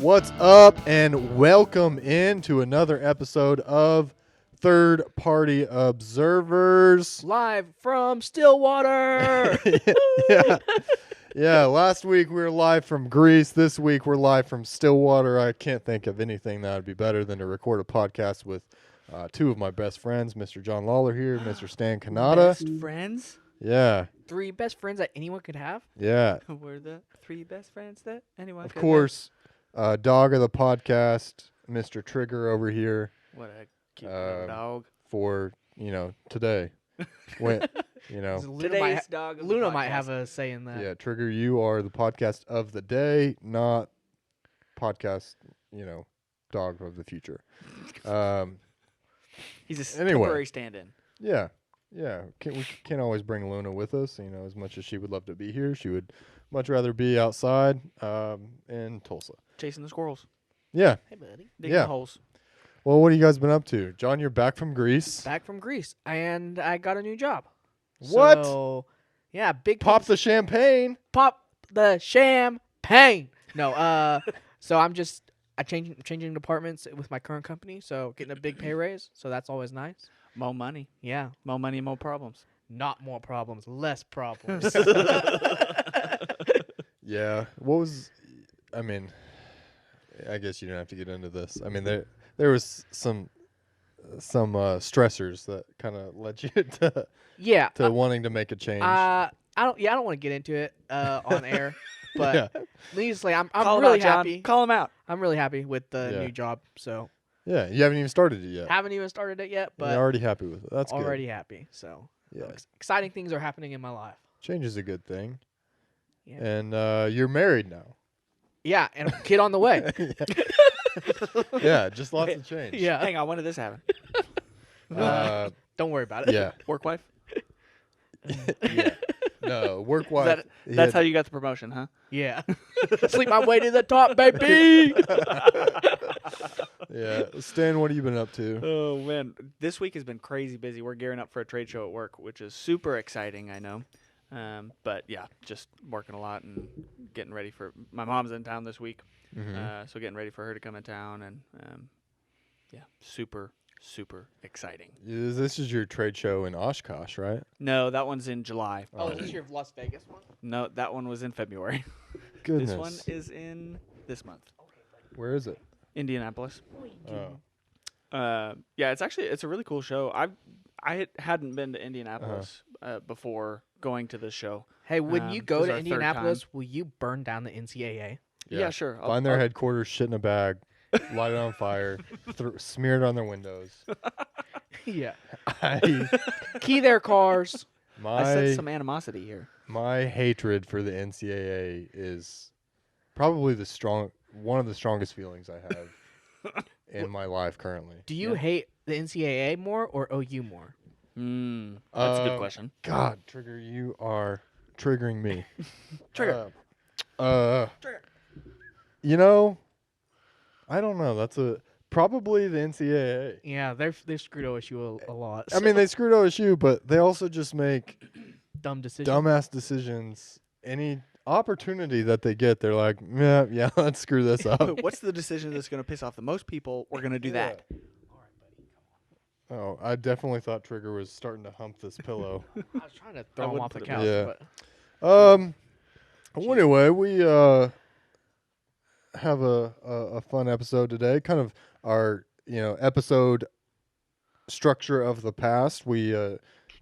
What's up, and welcome into another episode of Third Party Observers. Live from Stillwater. Yeah. Last week we were live from Greece. This week we're live from Stillwater. I can't think of anything that would be better than to record a podcast with two of my best friends, Mr. John Lawler here, and Mr. Stan Kanata. Best friends? Yeah. 3 best friends that anyone could have. Yeah. We're the 3 best friends that anyone Of could course, dog of the podcast, Mr. Trigger over here. have. What a cute little dog. For today, when Today's dog of the Luna might podcast. have a say in that. yeah, Trigger, you are the podcast of the day, not podcast, dog of the future. He's a Anyway. temporary stand-in. Yeah. We can't always bring Luna with us. As much as she would love to be here, she would much rather be outside in Tulsa. Chasing the squirrels. Yeah. Hey, buddy. Digging Yeah. the holes. Well, what have you guys been up to? John, you're back from Greece. Back from Greece, and I got a new job. What? So, yeah, big Pop things- the champagne. pop the champagne. No, so I'm changing departments with my current company, so getting a big pay raise. So that's always nice. More money. Yeah, More money, more problems. not more problems, less problems. Yeah. I guess you don't have to get into this. There was some stressors that kind of led you to yeah, wanting to make a change. I don't want to get into it on air, but yeah. needless to say, I'm Call him really out, John. happy. Call him out. I'm really happy with the Yeah. new job. So Yeah. You haven't even started it yet. haven't even started it yet, You're but already happy with it. That's already happy. So good. Yeah. exciting things are happening in my life. Change is a good thing. Yeah. And you're married now. Yeah, and a kid on the way. Yeah. Just lots of change. Yeah. Hang on, when did this happen? Uh, Don't worry about it. yeah. Work wife? Yeah. No. Work wife. That's how you got the promotion, huh? Yeah. Sleep my way to the top, baby. Yeah. Stan, what have you been up to? Oh, man. This week has been crazy busy. We're gearing up for a trade show at work, which is super exciting, I know. But, yeah, just working a lot and getting ready for – my mom's in town this week, so getting ready for her to come in town. And, yeah, super, super exciting. This is your trade show in Oshkosh, right? No, that one's in July. Oh, is this your Las Vegas one? No, that one was in February. Goodness. This one is in this month. Where is it? Indianapolis. Oh. Yeah, it's a really cool show. I hadn't been to Indianapolis before going to this show. Hey, when you This go is to our third Indianapolis, will you burn down the NCAA? Yeah, sure. Find their headquarters, shit in a bag, light it on fire, smear it on their windows. Yeah. I, Key their cars. I sense my some animosity here. my hatred for the NCAA is probably one of the strongest feelings I have in my life currently. Do you Yeah. hate the NCAA more or OU more? That's a good question. God, Trigger, you are triggering me. Trigger. Trigger. I don't know. That's probably the NCAA. Yeah, they screwed OSU a lot. I mean, they screwed OSU, but they also just make dumb decision. dumbass decisions. Any opportunity that they get, they're like, yeah, let's screw this up. What's the decision that's going to piss off the most people? We're going to do that. Oh, I definitely thought Trigger was starting to hump this pillow. I was trying to throw him wouldn't off the put it couch, Yeah. but Well, anyway, we have a fun episode today. Kind of our episode structure of the past. We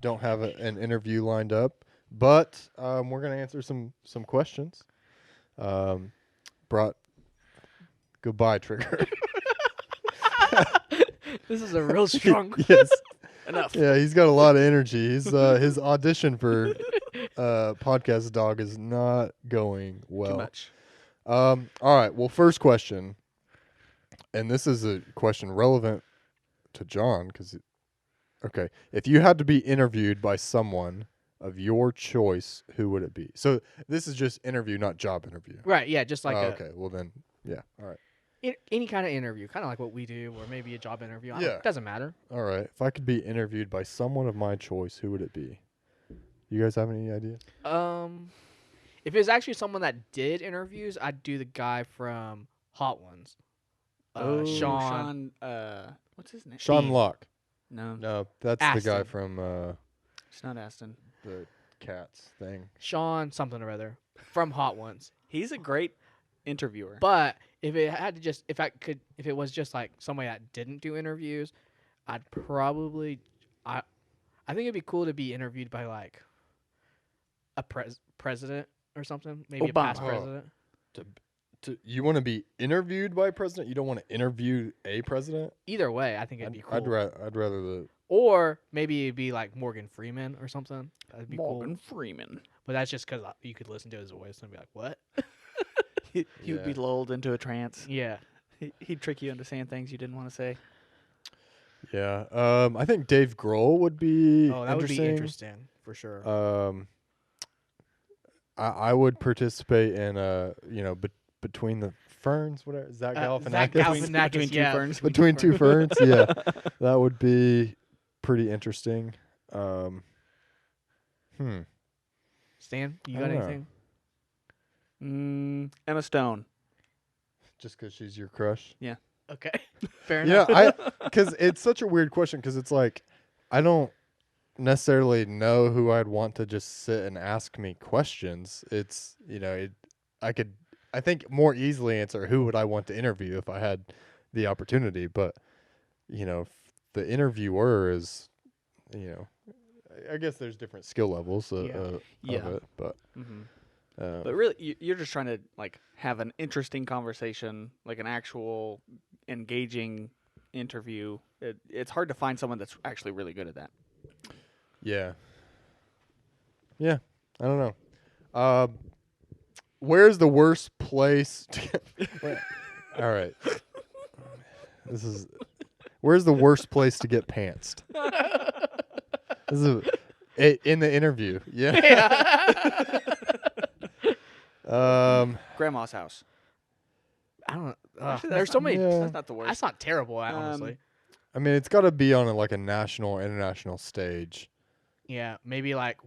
don't have an interview lined up, but we're gonna answer some questions. Goodbye, Trigger. this is a real strong. Yes. Enough. Yeah, he's got a lot of energy. His audition for podcast dog is not going well. Too much. All right. Well, first question, and this is a question relevant to John okay, if you had to be interviewed by someone of your choice, who would it be? So this is just interview, not job interview. Right, yeah, just like Okay. Well then, yeah. All right. any kind of interview, kind of like what we do, or maybe a job interview. Yeah. Doesn't matter. All right. If I could be interviewed by someone of my choice, who would it be? You guys have any ideas? If it was actually someone that did interviews, I'd do the guy from Hot Ones. Oh, Sean what's his name? Sean Bean. Locke. No, No, that's the guy Aston. from it's not Aston. the Cats thing. Sean something or other from Hot Ones. He's a great interviewer. But if it was just like somebody that didn't do interviews, I'd probably, I think it'd be cool to be interviewed by like a president or something, maybe a past Obama. president. You want to be interviewed by a president? You don't want to interview a president? Either way, I think it'd be cool. I'd rather the Or maybe it'd be like Morgan Freeman or something. That'd be Morgan cool. Freeman. But that's just because you could listen to his voice and be like, "What?" He would be Yeah. lulled into a trance. Yeah. He'd trick you into saying things you didn't want to say. I think Dave Grohl would be Oh, that would interesting. be interesting for sure. I would participate in between the ferns. Whatever Zach Galifianakis. Zach Galifianakis, Between two yeah. ferns. Between two ferns. Yeah, that would be pretty interesting. Stan, you I got don't know. anything? Emma Stone. Just because she's your crush. Okay, fair Yeah, enough. because it's such a weird question because it's like I don't necessarily know who I'd want to just sit and ask me questions. It's I think more easily answer who would I want to interview if I had the opportunity, but the interviewer is I guess there's different skill levels Yeah. of Yeah. it, but But really, you're just trying to like have an interesting conversation, like an actual engaging interview. It's hard to find someone that's actually really good at that. yeah, I don't know. Where's the worst place to get? All right. Where's the worst place to get pantsed? This is in the interview. Yeah. Grandma's house. I don't. Actually, There's so many. Yeah. That's not the worst. That's not terrible, honestly. I mean, it's got to be on a national or international stage. Yeah, maybe like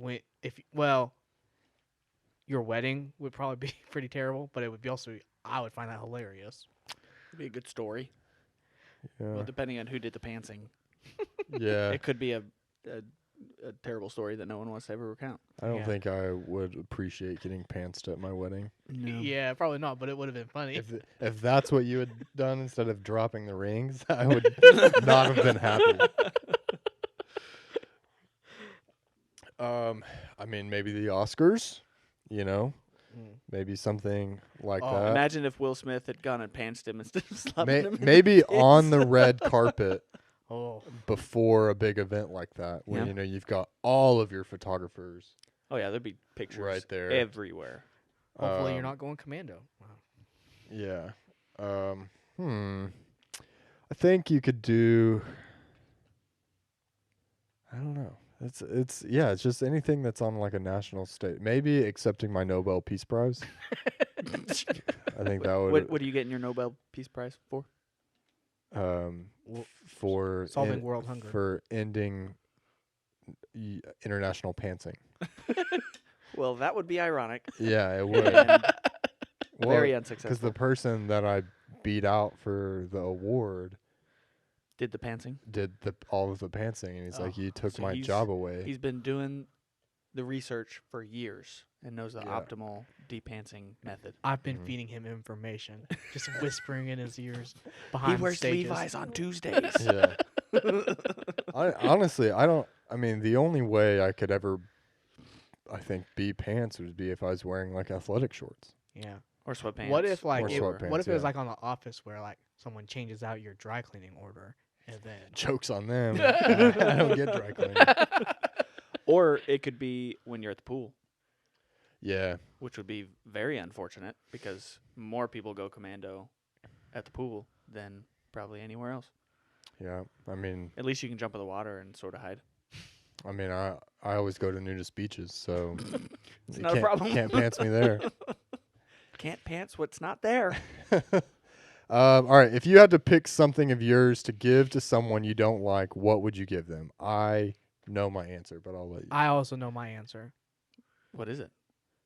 your wedding would probably be pretty terrible, but it would be also I would find that hilarious. It'd be a good story. Yeah. Well, depending on who did the pantsing, Yeah. it could be a terrible story that no one wants to ever recount. I don't Yeah. think I would appreciate getting pantsed at my wedding. Yeah, probably not, but it would have been funny. If that's what you had done instead of dropping the rings, I would not have been happy. I mean, maybe the Oscars, maybe something like Oh, that. Imagine if Will Smith had gone and pantsed him instead of slapping him. in Maybe the on face. the red carpet Oh, before a big event like that, when Yeah. you've got all of your photographers. Oh yeah, there'd be pictures Right there. everywhere. hopefully you're Um, not going commando. Wow. Yeah. I think you could do. I don't know. It's just anything that's on like a national stage. Maybe accepting my Nobel Peace Prize. I think that would. What are you getting your Nobel Peace Prize for? For Solving world hunger. for ending international pantsing. Well, that would be ironic. Yeah, it would. and Well, very because unsuccessful. the person that I beat out for the award Did the pantsing? did all of the pantsing, and he's like, Oh, "You took so my job away." He's been doing the research for years and knows the Yeah. optimal depantsing method. I've been Mhm. feeding him information, just whispering in his ears He behind wears stages. Levi's on Tuesdays. Yeah. Honestly, I don't. I mean, the only way I could ever, I think, be pants would be if I was wearing like athletic shorts. Yeah. Or sweatpants. What if like Or it, sweatpants, what if it was yeah. like on The Office where like someone changes out your dry cleaning order and then Jokes on them. I don't get dry cleaning. Or it could be when you're at the pool, Yeah. which would be very unfortunate because more people go commando at the pool than probably anywhere else. Yeah. I mean, At least you can jump in the water and sort of hide. I always go to nudist beaches, so you not a problem. Can't pants me there. Can't pants what's not there. All right. If you had to pick something of yours to give to someone you don't like, what would you give them? I know my answer, but I'll let you. I also know my answer. What is it?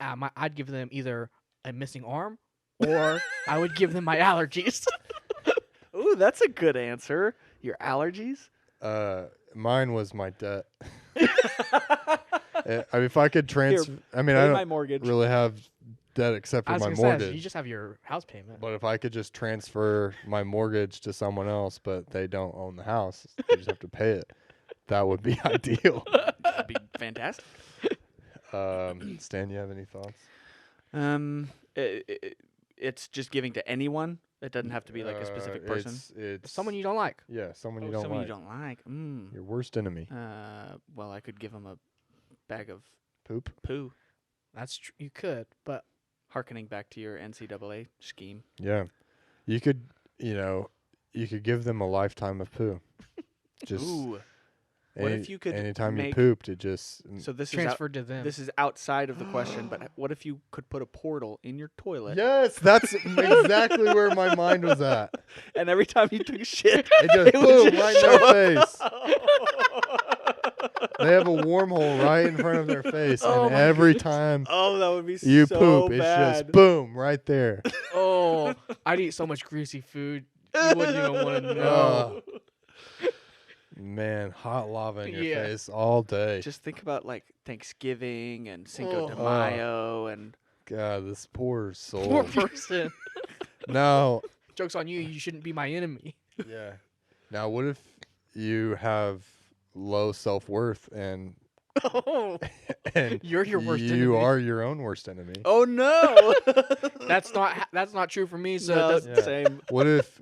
I'd give them either a missing arm or I would give them my allergies. Ooh, that's a good answer. Your allergies? Mine was my debt. I mean, if I could transfer, I mean, I Pay don't my mortgage. really have debt except I for was my gonna say, mortgage. you just have your house payment. But if I could just transfer my mortgage to someone else, but they don't own the house, they just have to pay it, that would be ideal. That'd be fantastic. Stan, you have any thoughts? It's just giving to anyone. It doesn't have to be like a specific person. It's Someone you don't like. yeah, someone you Oh, don't someone like. you don't like. Your worst enemy. Well, I could give them a bag of Poop. poo. That's you could, but Harkening back to your NCAA scheme. Yeah, you could. You could give them a lifetime of poo. Just Ooh. What if you could anytime you make- pooped, it just So this is transferred to them. this is outside of the question. But what if you could put a portal in your toilet, yes, that's exactly where my mind was at. and every time you took a shit, It just it would boom just right in show their up. face. They have a wormhole right in front of their face, Oh and my every time Oh, that would be you so poop, it's bad. just boom right there. Oh, I'd eat so much greasy food. You wouldn't even want to know. Man, hot lava in your Yeah. face all day. Just think about like Thanksgiving and Cinco de Oh. Mayo and God, this poor soul. Poor person. No, Joke's on you. You shouldn't be my enemy. yeah. Now, what if you have low self-worth and Oh, and you're your worst you enemy. are your own worst enemy? oh no, That's not true for me. So no, it it's doesn't- the same.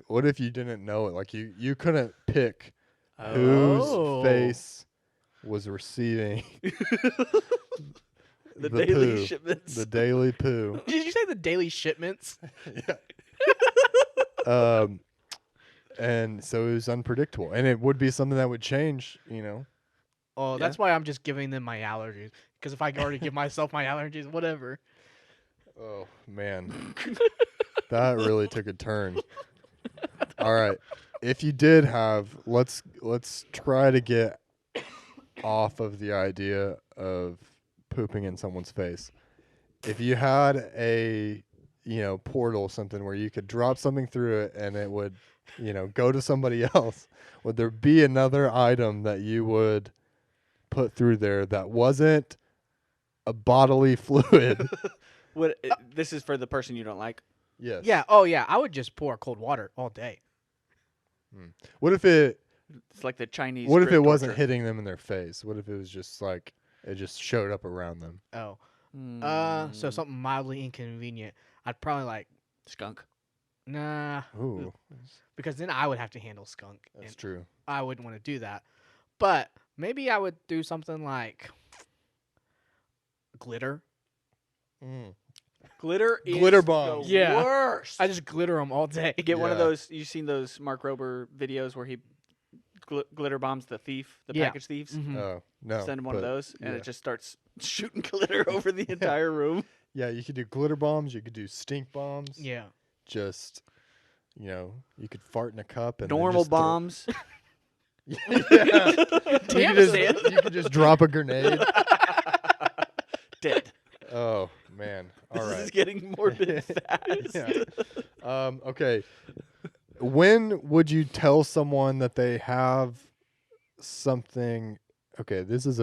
What if you didn't know it? Like you couldn't pick Oh. whose face was receiving The the daily poo, shipments. the daily poo. Did you say the daily shipments? And so it was unpredictable, and it would be something that would change. Oh, that's why I'm just giving them my allergies. Because if I already give myself my allergies, whatever. Oh man, that really took a turn. All right, if you did have, let's try to get off of the idea of pooping in someone's face. If you had a portal, something where you could drop something through it and it would go to somebody else, would there be another item that you would put through there that wasn't a bodily fluid? This is for the person you don't like. Yes. Yeah. Oh, yeah. I would just pour cold water all day. What if it It's like the Chinese. What if grip it wasn't torture. hitting them in their face? What if it was just like it just showed up around them? Oh. Mm, So something mildly inconvenient. I'd probably like, skunk. nah, Ooh, because then I would have to handle skunk. that's And true. I wouldn't want to do that. But maybe I would do something like glitter. Glitter is Glitter the bombs. Yeah. worst. I just glitter them all day. Get one of Yeah. those. You've seen those Mark Rober videos where he glitter bombs the thief, the Yeah. package thieves. Mhm. Oh no! Send him one of but those, and yeah. it just starts shooting glitter over the entire room. Yeah, you could do glitter bombs. You could do stink bombs. Yeah. Just you could fart in a cup and then Normal just throw- bombs. yeah. you, Damn, could Stan. just, you could just drop a grenade. Dead. Oh man! All This is right. getting morbid fast. Yeah. Okay. When would you tell someone that they have something? Okay, this is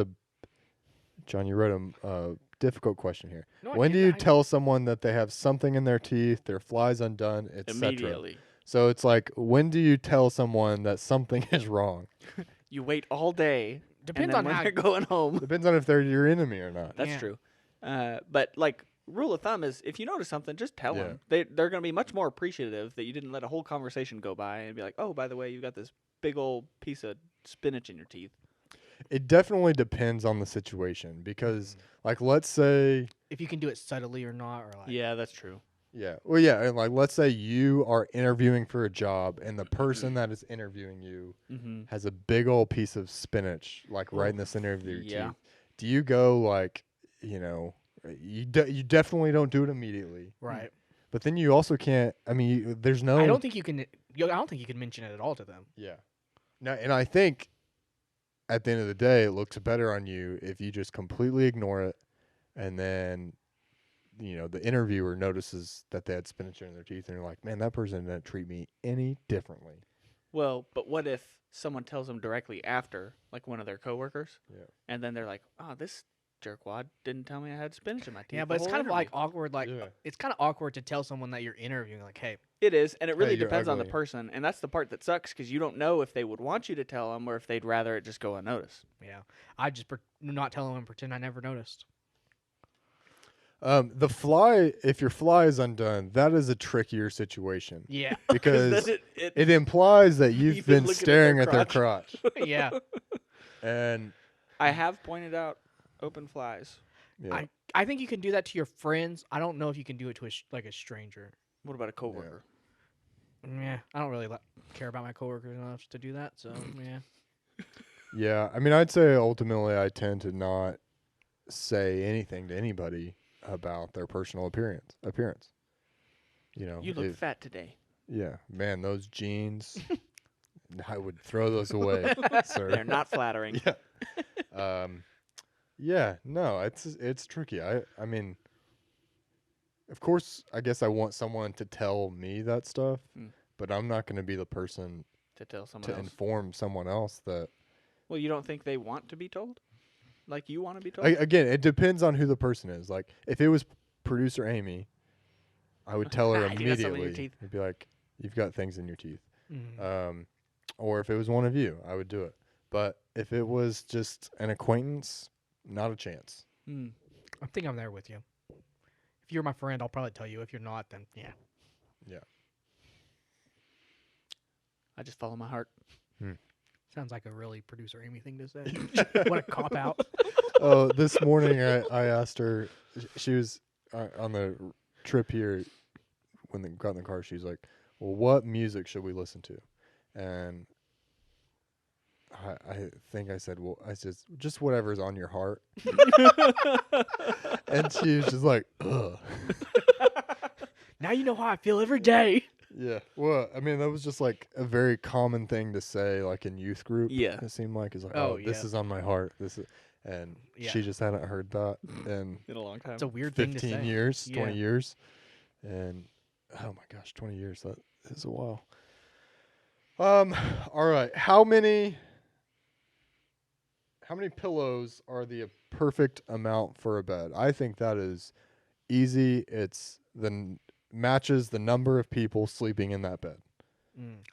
John. You wrote a difficult question here. No, I When do didn't. you tell someone that they have something in their teeth, their flies undone, etc.? Immediately. So it's like, when do you tell someone that something is wrong? You wait all day. Depends and then on when how. they're going home. Depends on if they're your enemy or not. That's Yeah. true. But like rule of thumb is if you notice something, just tell Yeah. them. They're going to be much more appreciative that you didn't let a whole conversation go by and be like, oh, by the way, you got this big old piece of spinach in your teeth. It definitely depends on the situation because, like, let's say, If you can do it subtly or not, or like. Yeah, that's true. and like, let's say you are interviewing for a job and the person that is interviewing you Mm-hmm. has a big old piece of spinach, like right in the center of your Yeah. teeth. Do you go like, you definitely don't do it immediately, Right. but then you also can't. I mean, there's no. I don't think you can. I don't think you can mention it at all to them. Yeah. No, and I think at the end of the day, it looks better on you if you just completely ignore it and then, the interviewer notices that they had spinach in their teeth, and they're like, man, that person didn't treat me any differently. Well, but what if someone tells them directly after, like one of their coworkers, Yeah. and then they're like, "Oh, this jerkwad didn't tell me I had spinach in my teeth." Yeah, the but it's whole kind of like interview." awkward. Like Yeah. it's kind of awkward to tell someone that you're interviewing. Like, hey, It is, and it really you're depends on the ugly. person, and that's the part that sucks because you don't know if they would want you to tell them or if they'd rather it just go unnoticed. yeah, I just not tell them and pretend I never noticed. The fly, if your fly is undone, that is a trickier situation Yeah, because then it implies that you've You've been been looking at staring their at their crotch. yeah. And I have pointed out open flies. yeah. I think you can do that to your friends. I don't know if you can do it to like a stranger. What about a coworker? Yeah, I don't really care about my coworkers enough to do that. So yeah, Yeah, I mean, I'd say ultimately I tend to not say anything to anybody about their personal appearance. You look fat today. Yeah, man, those jeans, I would throw those away, sir. They're not flattering. Yeah. Yeah, no, it's tricky. I mean, of course, I guess I want someone to tell me that stuff, but I'm not going to be the person To tell someone to else. inform someone else that. Well, you don't think they want to be told? Like you want to be told? Again, it depends on who the person is. Like, if it was producer Amy, I would tell her You got something in your immediately. teeth. I'd be like, "You've got things in your teeth." Mhm. Or if it was one of you, I would do it. But if it was just an acquaintance, not a chance. Hmm. I think I'm there with you. If you're my friend, I'll probably tell you. If you're not, then yeah. I just follow my heart. Sounds like a really producer Amy thing to say. What a cop out. Oh, this morning I asked her. She was on the trip here when they got in the car. She's like, "Well, what music should we listen to?" And I think I said, "Well, I said just whatever's on your heart." And she was just like, "Ugh." Now you know how I feel every day. Yeah. Well, I mean, that was just like a very common thing to say, like in youth group. Yeah. It seemed like it's like, Oh, "Oh, this yeah. is on my heart." This is, and Yeah. she just hadn't heard that in In a long time. It's a weird thing to 15 say. years, Yeah. 20 years. And oh my gosh, 20 years. That is a while. All right. How many pillows are the perfect amount for a bed? I think that is easy. It's matches the number of people sleeping in that bed.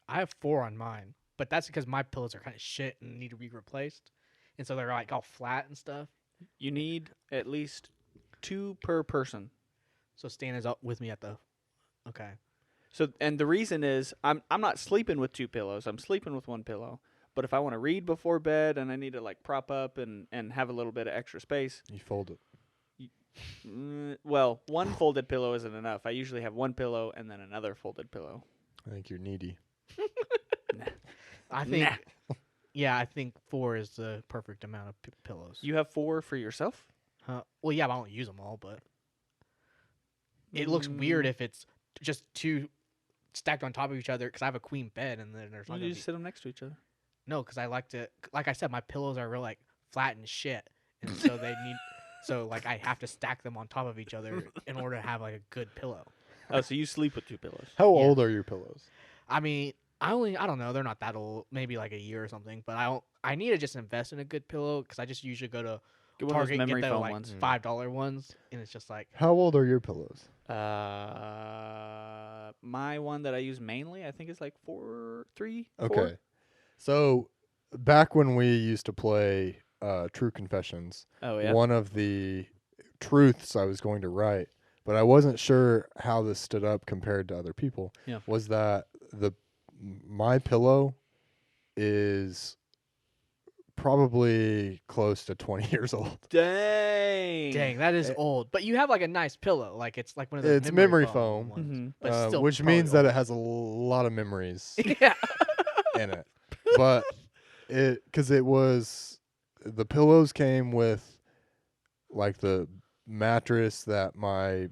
I have 4 on mine, but that's because my pillows are kind of shit and need to be replaced, and so they're like all flat and stuff. You need at least 2 per person. So Stan is up with me at the. Okay. So, and the reason is I'm not sleeping with 2 pillows. I'm sleeping with 1 pillow. But if I want to read before bed and I need to like prop up and have a little bit of extra space, You fold it. well, 1 folded pillow isn't enough. I usually have 1 pillow and then another folded pillow. I think you're needy. I think. Nah. Yeah, I think 4 is the perfect amount of pillows. You have 4 for yourself? Well, yeah, but I don't use them all, but it looks weird if it's just 2 stacked on top of each other because I have a queen bed and then there's not You gonna just sit them next to each other. No, because I like to, like I said, my pillows are real like flat and shit, and so they need, so like I have to stack them on top of each other in order to have like a good pillow. Oh, so you sleep with 2 pillows. How Yeah. old are your pillows? I mean, I don't know, they're not that old, maybe like a year or something, but I need to just invest in a good pillow because I just usually go to Get one of those Target and memory get the foam like ones. $5 ones, and it's just like, How old are your pillows? My one that I use mainly, I think is like 3, 4. Okay. So back when we used to play True Confessions, Oh yeah. one of the truths I was going to write, but I wasn't sure how this stood up compared to other people, Yeah. was that my pillow is probably close to 20 years old. Dang. that is Eh, old. But you have like a nice pillow, like it's like one of those It's memory foam. foam ones, Mhm. but it's still which probably means that old. it has a lot of memories Yeah. in it. But because it was, the pillows came with like the mattress that my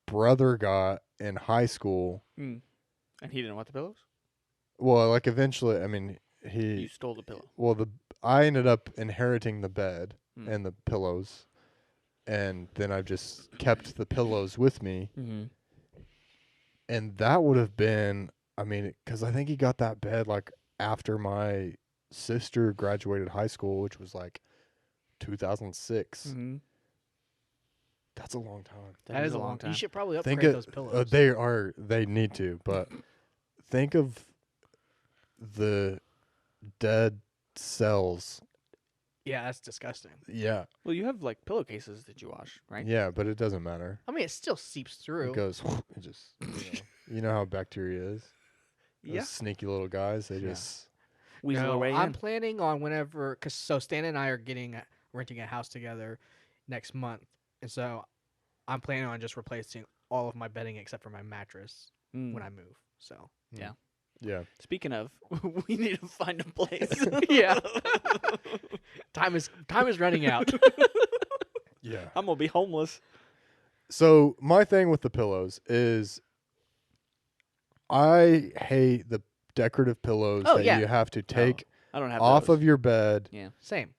brother got in high school. And he didn't want the pillows? Well, like eventually, I mean, You stole the pillow. I ended up inheriting the bed Hmm. and the pillows. and then I've just kept the pillows with me. Mm-hmm. And that would have been, I mean, because I think he got that bed like after my sister graduated high school, which was like 2006. Mm-hmm. That's a long time. That is a long time. You should probably upgrade Think those pillows. they need to, but think of the dead cells. Yeah, that's disgusting. Yeah. Well, you have like pillowcases that you wash, right? Yeah, but it doesn't matter. I mean, it still seeps through. It goes, it just, you know how bacteria is? Those Yeah. sneaky little guys, they Yeah. just, Weasel No, their way I'm in. planning on whenever, because so Stan and I are renting a house together next month, and so I'm planning on just replacing all of my bedding except for my mattress Mm. when I move. So yeah. Speaking of, we need to find a place. Yeah. time is running out. Yeah. I'm gonna be homeless. So my thing with the pillows is I hate the decorative pillows Oh, that yeah. you have to take I don't have off those. of your bed Same.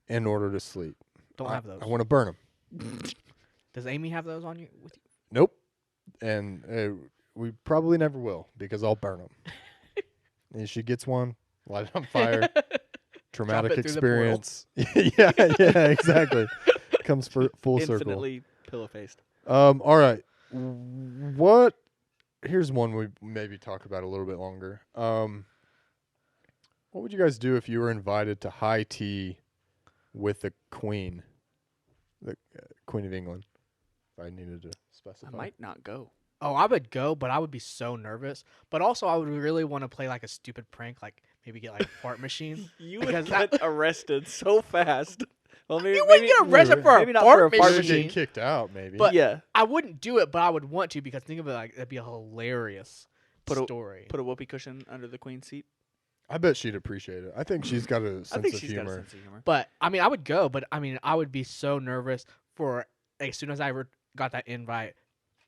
in order to sleep. Don't have those. I want to burn them. Does Amy have those on you? With you? Nope. And we probably never will because I'll burn them. And she gets one, light it on fire. Traumatic it through the portal. experience. yeah, exactly. Comes for full circle. Infinitely pillow faced. All right. Here's one we maybe talk about a little bit longer. What would you guys do if you were invited to high tea with the Queen, the Queen of England? If I needed to specify. I might not go. Oh, I would go, but I would be so nervous. But also, I would really want to play like a stupid prank, like maybe get like a fart machine. You Because would get arrested so fast. Well, maybe, You wouldn't get arrested maybe- for a maybe not fart for a fart You machine. would machine. get kicked out, maybe. But- yeah, I wouldn't do it, but I would want to because think of it like that'd be a hilarious Put a- story. put a whoopee cushion under the queen's seat. I bet she'd appreciate it. I think she's got a I sense think of she's got a humor. sense of humor. But I mean, I would go, but I mean, I would be so nervous for as soon as I got that invite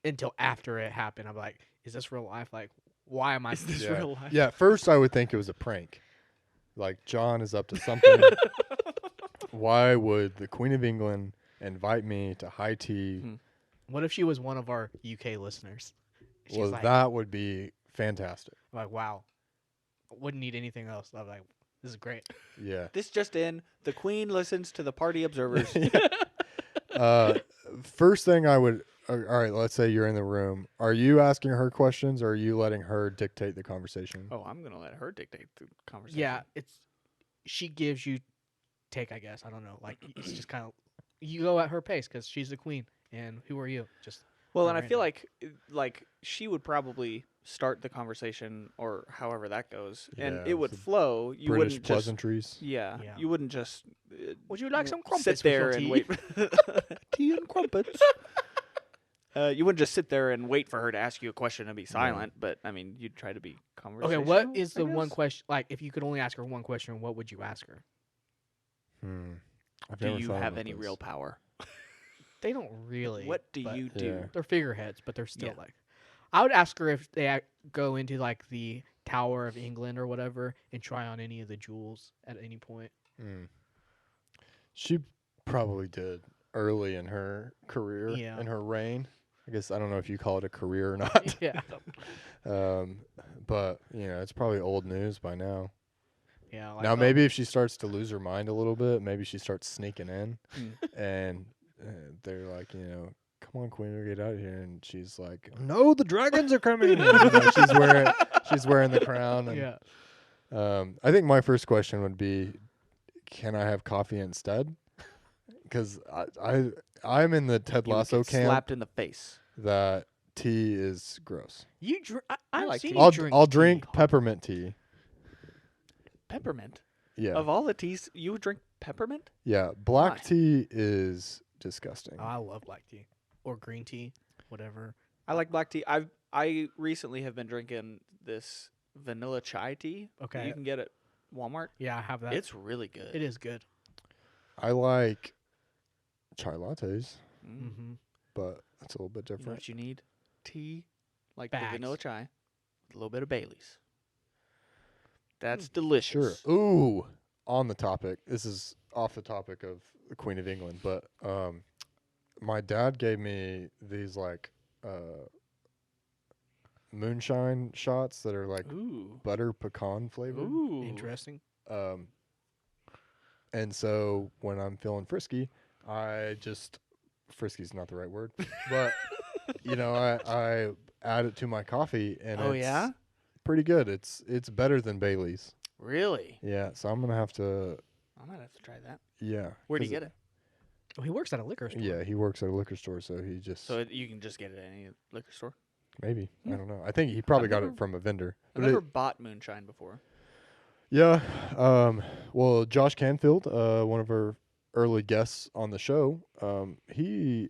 until after it happened. I'm like, is this real life? Like, why am I? Is this Yeah. real life? Yeah, at first I would think it was a prank. Like John is up to something. Why would the Queen of England invite me to high tea? Hmm. What if she was one of our UK listeners? She's Well, like, that would be fantastic. like, wow, wouldn't need anything else. I'm like, this is great. Yeah. This just in: the queen listens to the party observers. First thing I would. All right, let's say you're in the room. Are you asking her questions, or are you letting her dictate the conversation? Oh, I'm gonna let her dictate the conversation. Yeah, she gives you take. I guess I don't know. Like it's just kind of you go at her pace because she's the queen. And who are you? Just Well, and I random. feel like she would probably start the conversation or however that goes, and Yeah, it would the flow. You British wouldn't pleasantries. just yeah, Yeah. You wouldn't just would you like some sit crumpets there with and your tea? wait tea and crumpets. You wouldn't just sit there and wait for her to ask you a question and be silent, but I mean, you'd try to be Okay, conversational. what is I the one guess. question? Like, if you could only ask her one question, what would you ask her? I've Do never you thought have about any this. real power? They don't really. What do but you do? Yeah. They're figureheads, but they're still Yeah. like. I would ask her if they go into like the Tower of England or whatever and try on any of the jewels at any point. She probably did early in her career, Yeah. in her reign. I guess I don't know if you call it a career or not. Yeah, But it's probably old news by now. yeah. Like, Now oh, maybe if she starts to lose her mind a little bit, maybe she starts sneaking in, Mm. and they're like, come on, Queen, we get out of here, and she's like, no, the dragons are coming. she's wearing the crown. And, yeah. I think my first question would be, can I have coffee instead? Because I'm in the Ted You would Lasso get camp slapped in the face. that tea is gross. You drink. I like seen tea. you I'll drink I'll tea. drink peppermint tea. Peppermint. Yeah, Of all the teas, you would drink peppermint? yeah. Black Why? tea is disgusting. Oh, I love black tea or green tea, whatever. I like black tea. I recently have been drinking this vanilla chai tea that Okay. you can get at Walmart. Yeah, I have that. It's really good. It is good. I like chai lattes, Mm. Mm-hmm. but it's a little bit You know different. what you need? Tea, like Bags. the vanilla chai, with a little bit of Bailey's. That's Sure. delicious. Ooh, on the topic. This is off the topic of the Queen of England, but my dad gave me these like moonshine shots that are like Ooh. butter pecan flavored. Ooh. Interesting. Um, and so when I'm feeling frisky, I just frisky's not the right word, but you know, I add it to my coffee, and Oh it's yeah. pretty good. It's better than Bailey's. Really? Yeah, so I'm gonna have to. I might have to try that. Yeah. Where'd you 'cause get it? Well, he works at a liquor store. Yeah, he works at a liquor store, so he just So you can just get it at any liquor store. maybe I Hmm. don't know. I think he probably got never- it from a vendor. I've But never bought moonshine before. yeah. Well, Josh Canfield, one of our early guests on the show, he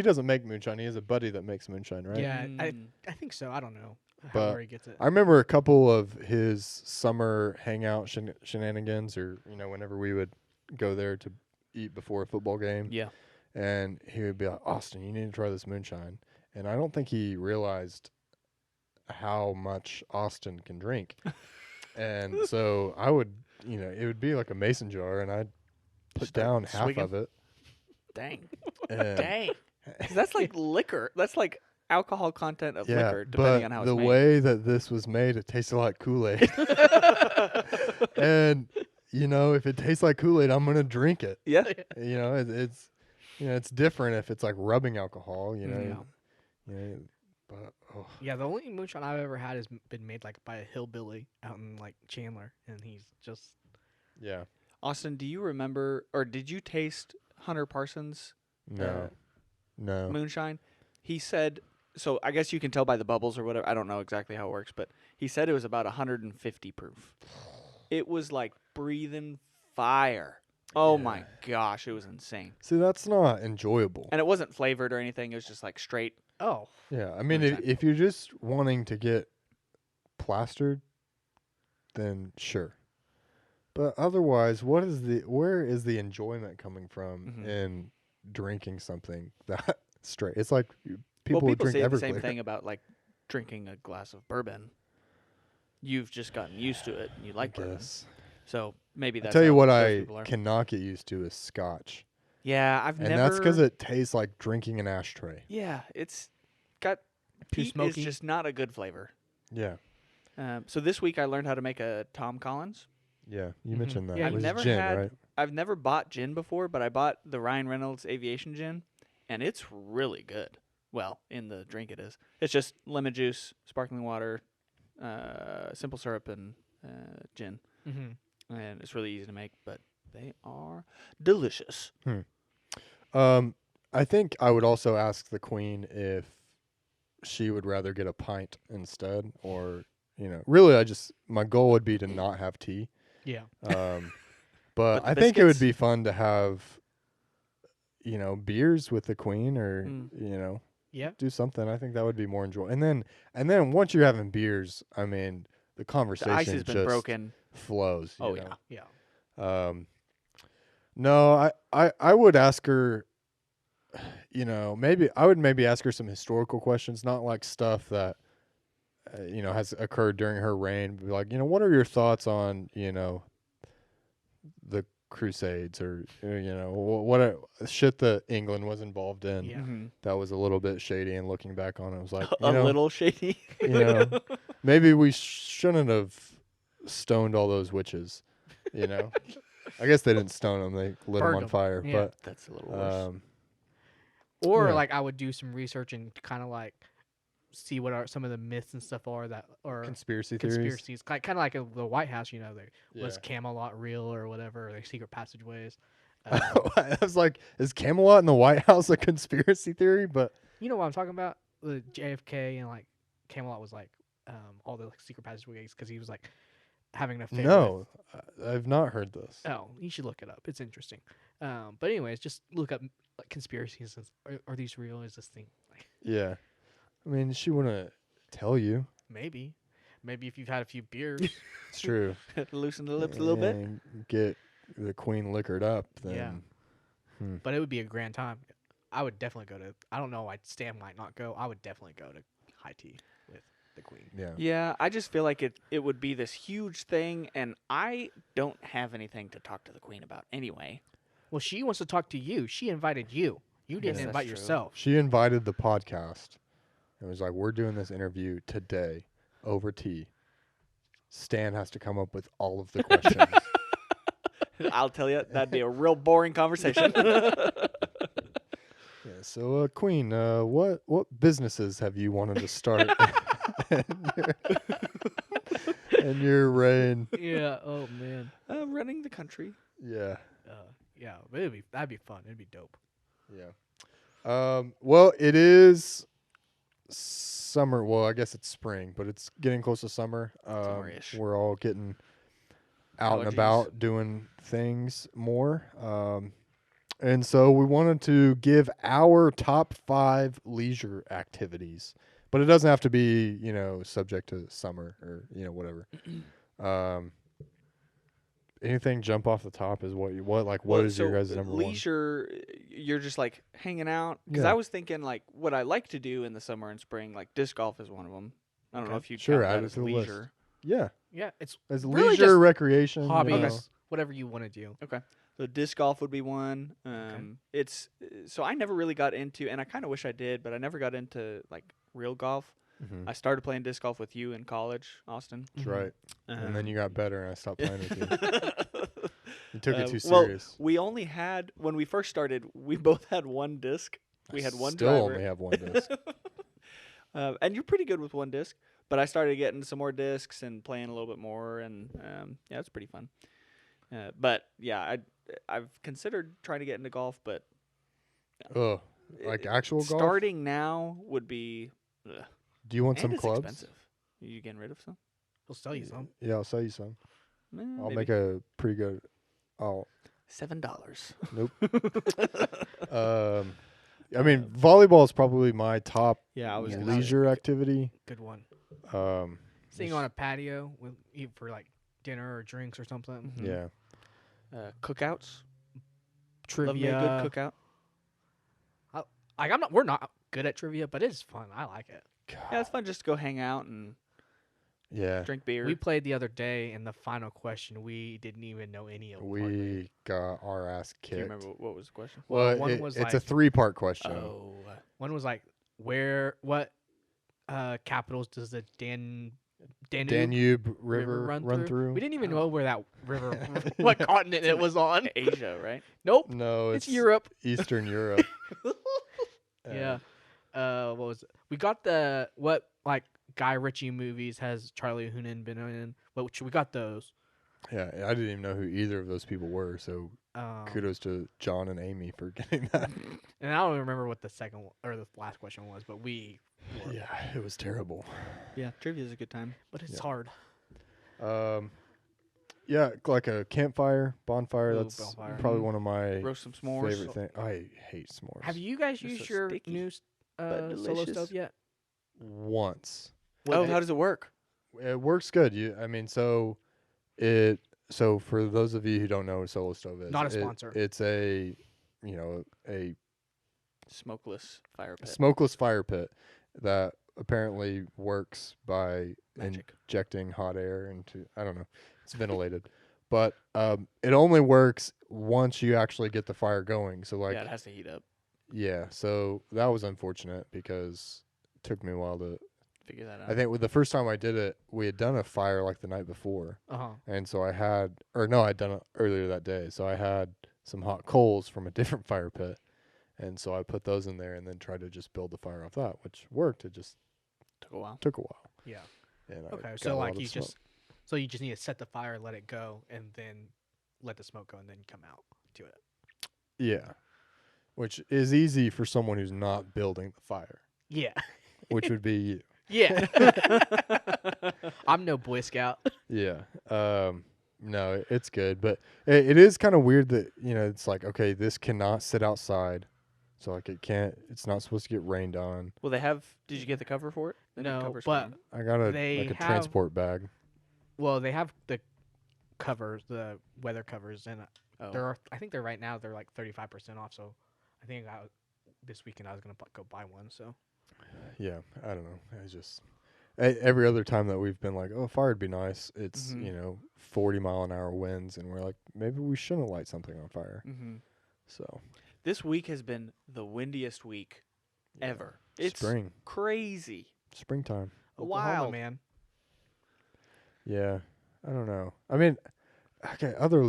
doesn't make moonshine. He has a buddy that makes moonshine, right? Yeah, Mm. I think so. I don't know But where he gets it. I remember a couple of his summer hangout shenanigans, or whenever we would go there to eat before a football game, Yeah. and he would be like, "Austin, you need to try this moonshine." And I don't think he realized how much Austin can drink. And so I would, it would be like a mason jar, and I'd put Start down half swigging? of it. Dang. And Dang. 'Cause that's like liquor. That's like alcohol content of yeah, liquor, depending but on how the it's made. way that this was made, it tasted like Kool-Aid. And if it tastes like Kool-Aid, I'm gonna drink it. Yeah. It's different if it's like rubbing alcohol. Yeah. But Yeah, the only moonshine I've ever had has been made like by a hillbilly out in like Chandler, and he's just yeah, Austin, do you remember, or did you taste Hunter Parsons' no. moonshine? He said, so I guess you can tell by the bubbles or whatever. I don't know exactly how it works, but he said it was about 150 proof. It was like breathing fire. Oh my gosh, it was insane. See, that's not enjoyable. And it wasn't flavored or anything. It was just like straight. oh Yeah, I mean, if, Moonshine. if you're just wanting to get plastered, then sure. But otherwise, where is the enjoyment coming from Mhm. in drinking something that straight? It's like people Well, would people drink say the Everclear. same thing about like drinking a glass of bourbon. You've just gotten used to it and you I like bourbon. guess. So maybe I that's tell you how what, those I people are. cannot get used to is Scotch, Yeah, I've and never. that's because it tastes like drinking an ashtray. Yeah, it's got Too peat smoky. is just not a good flavor. Yeah, So this week I learned how to make a Tom Collins. yeah. You Mhm. mentioned that. Yeah, it I've was never gin, had- right? I've never bought gin before, but I bought the Ryan Reynolds Aviation Gin, and it's really good. Well, in the drink it is. It's just lemon juice, sparkling water, simple syrup, and gin. And it's really easy to make, but they are delicious. I think I would also ask the queen if she would rather get a pint instead, or really, my goal would be to not have tea. yeah. But the I think it would biscuits? be fun to have, beers with the queen, or Mm. Yeah. do something. I think that would be more enjoyable. And then once you're having beers, I mean, the The conversation ice has been just broken. flows. Oh, you yeah. Yeah. know? No, I would ask her. I would maybe ask her some historical questions, not like stuff that has occurred during her reign. Be like, what are your thoughts on the Crusades, or what shit that England was involved in Yeah. Mhm. that was a little bit shady, and looking back on it, was like, A little shady. maybe we shouldn't have stoned all those witches. I guess they didn't stone them; they lit them Burned on 'em. fire. Yeah. That's a little But worse. Or Yeah. like I would do some research and kind of like see what are some of the myths and stuff are that or conspiracy theories. conspiracies, kind of like the White House. Was Yeah. Camelot real or whatever? Or the secret passageways. I was like, is Camelot in the White House a conspiracy theory? But You know what I'm talking about? The JFK and like Camelot was like all the like, secret passageways because he was like having an affair. with- no, I've not heard this. Oh, you should look it up. It's interesting. But anyways, just look up like conspiracies. Are these real? Is this thing like Yeah, I mean, she wouldn't tell you. maybe if you've had a few beers? It's true. Loosen the lips a little bit. And get the queen liquored up. Then Yeah. But it would be a grand time. I would definitely go to. I don't know. Stan might not go. I would definitely go to high tea with the queen. yeah. Yeah, I just feel like it would be this huge thing, and I don't have anything to talk to the queen about anyway. Well, she wants to talk to you. She invited you. You guess didn't that's invite true. yourself. She invited the podcast. It was like, we're doing this interview today over tea. Stan has to come up with all of the questions. I'll tell you, that'd be a real boring conversation. Yeah, so Queen, what businesses have you wanted to start in your reign? Yeah. Oh man. Running the country. Yeah. Yeah. But that'd be fun. It'd be dope. Yeah. Well, it is summer. Well, I guess it's spring, but it's getting close to summer. Summer-ish. We're all getting out and Allergies. about doing things more. And so we wanted to give our top 5 leisure activities, but it doesn't have to be, subject to summer or, whatever. Anything jump off the top is what is your guys' number leisure, you're just like hanging out. Because Yeah. I was thinking like what I like to do in the summer and spring, like disc golf is one of them. I don't know Okay. if you Sure, count add that it as to the list. leisure. one? Yeah. Yeah. It's As Really leisure, just recreation. hobbies, whatever you want to do. So disc golf would be one. It's so I never really got into, and I kind of wish I did, but I never got into like real golf. Mhm. I started playing disc golf with you in college, Austin. That's right. And then you got better, and I stopped playing with you. You took it too Well, serious. we only had when we first started, we both had one disc. We had one Still driver. only have one disc. And you're pretty good with one disc, but I started getting some more discs and playing a little bit more, and yeah, it's pretty fun. But yeah, I've considered trying to get into golf, but Ugh. Like actual golf? starting now would be. Ugh. Do you want And some it's clubs? expensive. Are you getting rid of some? He'll sell you some. Yeah, I'll sell you some. I'll Maybe. make a pretty good. Oh, $7. nope. I mean, volleyball is probably my top Yeah, I was gonna leisure activity. Good one. just- Sitting on a patio with eat for like dinner or drinks or something. Mhm. Yeah. Cookouts. Trivia. Love me a good cookout. We're not good at trivia, but it's fun. I like it. Yeah, it's fun just to go hang out and Yeah. drink beer. We played the other day, and the final question we didn't even know any of. We got our ass Do kicked. you remember what was the question? Well, one was it's a like- 3-part question. Oh, One was like, what capitals does the Danube River run through? We didn't even know where that river, what continent it was on. Asia, right? Nope, No, it's Europe. Eastern Europe. Yeah. What was it? We got what like Guy Ritchie movies has Charlie Hunnam been in? Which we got those. Yeah, I didn't even know who either of those people were, so kudos to John and Amy for getting that. And I don't remember what the second or the last question was, but we. Yeah, it was terrible. Yeah, trivia is a good time. But it's Yeah. hard. Yeah, like a campfire, bonfire. Ooh, That's bonfire. probably one of my Roast some s'mores. favorite things. I hate s'mores. Have you guys They're used so your sticky, new but solo delicious. stove yet? Once. Oh, how does it work? It works good. So for those of you who don't know what a solo stove is, Not a sponsor. It's a Smokeless fire pit. smokeless fire pit that apparently works by Magic. injecting hot air into, I don't know, it's ventilated, but it only works once you actually get the fire going. So like Yeah, it has to heat up. yeah, so that was unfortunate because it took me a while to. Figure that out. I think with the first time I did it, we had done a fire like the night before. And so I'd done it earlier that day. So I had some hot coals from a different fire pit. And so I put those in there and then tried to just build the fire off that, which worked. It just took a while. took a while. Yeah. And I Okay. got So a lot like of you smoke. just need to set the fire, let it go, and then let the smoke go, and then come out to it. Yeah. Which is easy for someone who's not building the fire, Yeah. which would be you. Yeah. I'm no Boy Scout. Yeah. No, it's good. But it is kind of weird that, it's like, okay, this cannot sit outside. So like it's not supposed to get rained on. Well, did you get the cover for it? They didn't No, cover but something. I got They a have- transport bag. well, they have the covers, the weather covers, and Oh. I think they're right now they're like 35% off. So I think this weekend I was gonna go buy one. So Yeah, I don't know. It's just every other time that we've been like, oh, fire'd be nice. It's Mhm. 40-mile-an-hour winds, and we're like, maybe we shouldn't light something on fire. Mm-hmm. So This week has been the windiest week ever. It's spring, crazy. springtime. Oklahoma, Wild. man. Yeah, I don't know. I mean, okay, other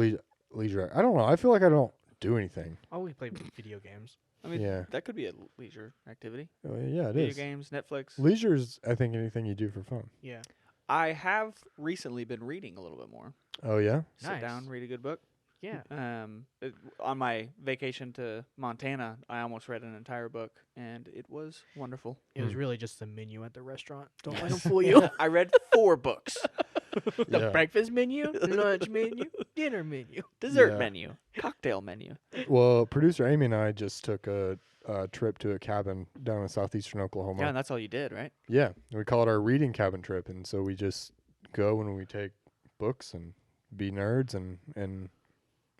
leisure. I don't know. I feel like I don't do anything. Oh, we play video games. I mean, Yeah. that could be a leisure activity. Yeah, it Video is. games, Netflix. Leisure is, I think, anything you do for fun. Yeah. I have recently been reading a little bit more. Oh yeah. Sit Nice. down, read a good book. Yeah. On my vacation to Montana, I almost read an entire book, and it was wonderful. It was Hmm. really just the menu at the restaurant. Don't let them fool you. I read 4 books. The Yeah. breakfast menu, lunch menu, dinner menu. Dessert Yeah. menu, cocktail menu. Well, producer Amy and I just took a trip to a cabin down in southeastern Oklahoma. Yeah, and that's all you did, right? Yeah, we call it our reading cabin trip, and so we just go and we take books and be nerds and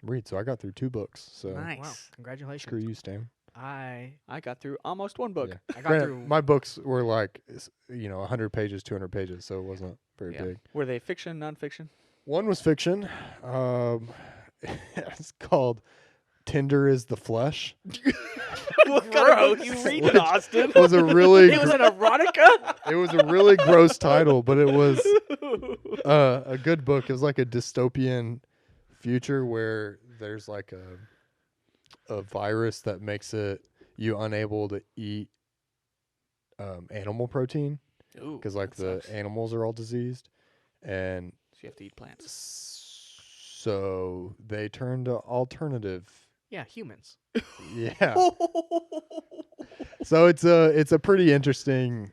read. So I got through 2 books. So Nice. Wow. Congratulations. screw you, Stan. I I got through almost 1 book. Yeah. I got Granted, through my books were like 100 pages, 200 pages, so it wasn't very Yeah. big. Were they fiction, nonfiction? One was fiction. It's called "Tinder is the Flesh." What kind of book Gross. you reading, Austin? It was a really it was an erotica. it was a really gross title, but it was a good book. It was like a dystopian future where there's like a virus that makes you unable to eat animal protein Ooh, because like that the sucks. animals are all diseased, and So you have to eat plants. so they turned to alternative. Yeah, humans. Yeah. So it's a pretty interesting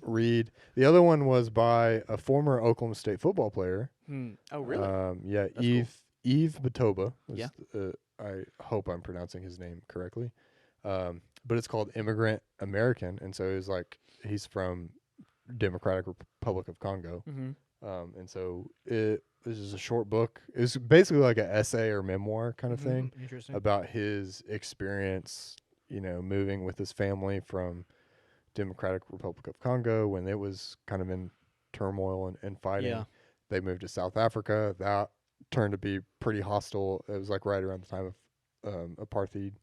read. The other one was by a former Oklahoma State football player. Oh, really? Yeah, cool. Eve Batoba. was Yeah. I hope I'm pronouncing his name correctly. But it's called Immigrant American, and so he's from Democratic Republic of Congo. Mm-hmm. And so this is a short book. It's basically like an essay or memoir kind of thing Interesting. about his experience, moving with his family from Democratic Republic of Congo when it was kind of in turmoil and fighting. Yeah. They moved to South Africa. That turned to be pretty hostile. It was like right around the time of apartheid.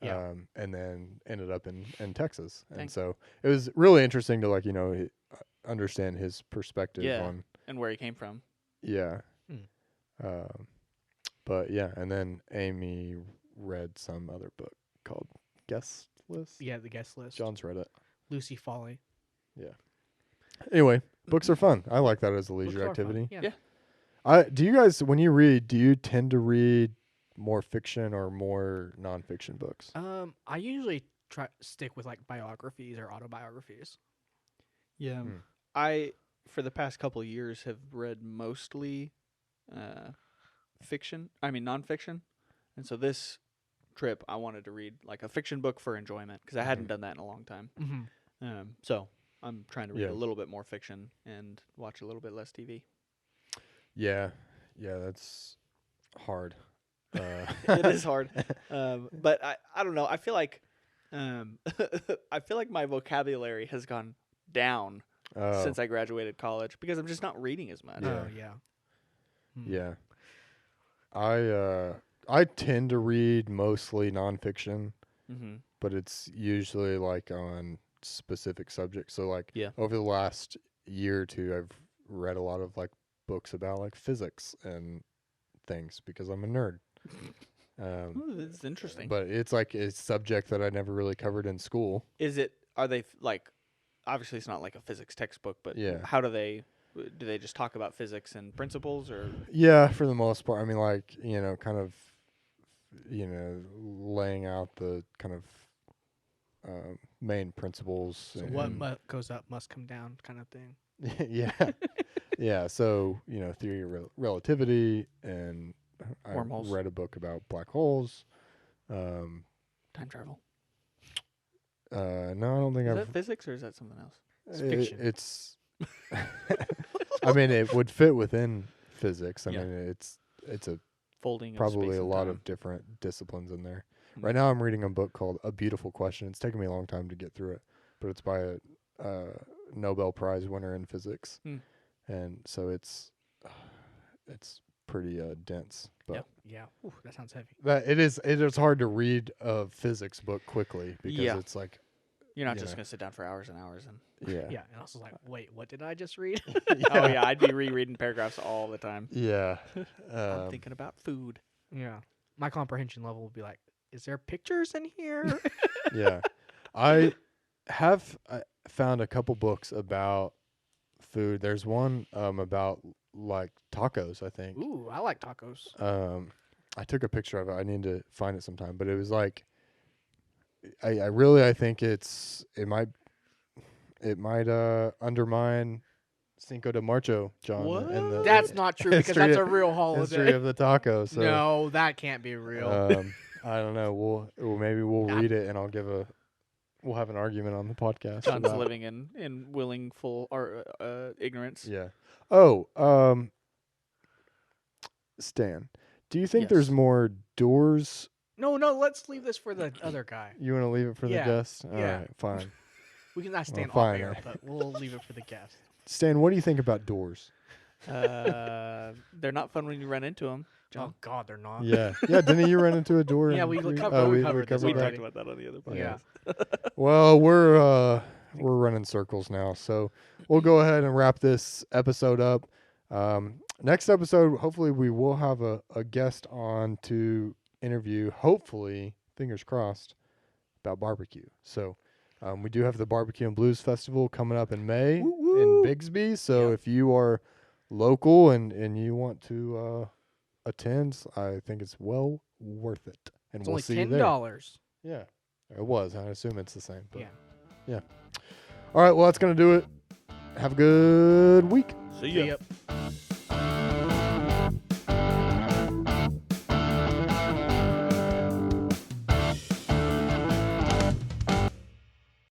Yeah. And then ended up in Texas. Dang. And so it was really interesting to understand his perspective Yeah. on And where he came from. yeah. Hmm. But yeah, and then Amy read some other book called Guest List. Yeah, the guest list. John's read it. Lucy Folly. Anyway, books are fun. I like that as a Books leisure are fun. activity. Yeah. Do you guys, when you read, do you tend to read more fiction or more nonfiction books? I usually stick with like biographies or autobiographies. Yeah. Hmm. I, for the past couple of years, have read mostly nonfiction. And so this trip, I wanted to read like a fiction book for enjoyment because I hadn't done that in a long time. Mm-hmm. So I'm trying to read Yeah. a little bit more fiction and watch a little bit less TV. Yeah, that's hard. It is hard. But I don't know. I feel like my vocabulary has gone down Oh, since I graduated college because I'm just not reading as much. Yeah. Oh yeah. Hmm. yeah. I tend to read mostly nonfiction, Mm-hmm. but it's usually like on specific subjects. So like Yeah. over the last year or two, I've read a lot of like books about like physics and things because I'm a nerd. That's interesting. But it's like a subject that I never really covered in school. Are they like, obviously it's not like a physics textbook, but Yeah. how do they just talk about physics and principles or? Yeah, for the most part. I mean, like, kind of, laying out the kind of main principles. So what goes up must come down, kind of thing. Yeah. Yeah. So, theory of relativity, and I Wormholes. read a book about black holes. No, Time travel. I don't think Is I've. that physics or is that something else? It's fiction. It's. I mean, it would fit within physics. I Yeah. mean, it's a Folding of probably space a and lot time. of different disciplines in there. Hmm. Right now, I'm reading a book called A Beautiful Question. It's taken me a long time to get through it, but it's by a Nobel Prize winner in physics, Hmm. and so it's pretty dense. But Yeah. Ooh, that sounds heavy. that it is hard to read a physics book quickly because Yeah. it's like You're not you just know. going to sit down for hours and hours. And yeah. Yeah. And I was like, wait, what did I just read? Oh, yeah. I'd be rereading paragraphs all the time. Yeah. I'm thinking about food. Yeah. My comprehension level would be like, is there pictures in here? Yeah. I have found a couple books about food. There's one about like tacos, I think. Ooh, I like tacos. I took a picture of it. I need to find it sometime, but it was like I think it might undermine Cinco de Marcho, John. What? And the That's not true because history that's a of- real history holiday. of the taco. So No, that can't be real. I don't know. Maybe we'll Yeah. read it and we'll have an argument on the podcast. John's about- living in willful or ignorance. Yeah. Oh, Stan, do you think Yes. there's more doors? No, let's leave this for the other guy. You want to leave it for Yeah, the guest? All yeah. right, fine. We can not stand fine off air, then. but we'll leave it for the guest. Stan, what do you think about doors? They're not fun when you run into them. Oh God, they're not. Yeah. Didn't you run into a door? Yeah, in we three- covered- oh, we covered this We that? already. talked about that on the other podcast. Yeah. Well, we're running circles now, so we'll go ahead and wrap this episode up. Next episode, hopefully, we will have a guest on to interview. Hopefully, fingers crossed, about barbecue. So we do have the Barbecue and Blues Festival coming up in May in Bigsby. So if you are local and you want to attend, I think it's well worth it. And It's we'll only see you $10. there. Yeah, it was. I assume it's the same. But Yeah. All right. Well, that's gonna do it. Have a good week. See See ya. ya.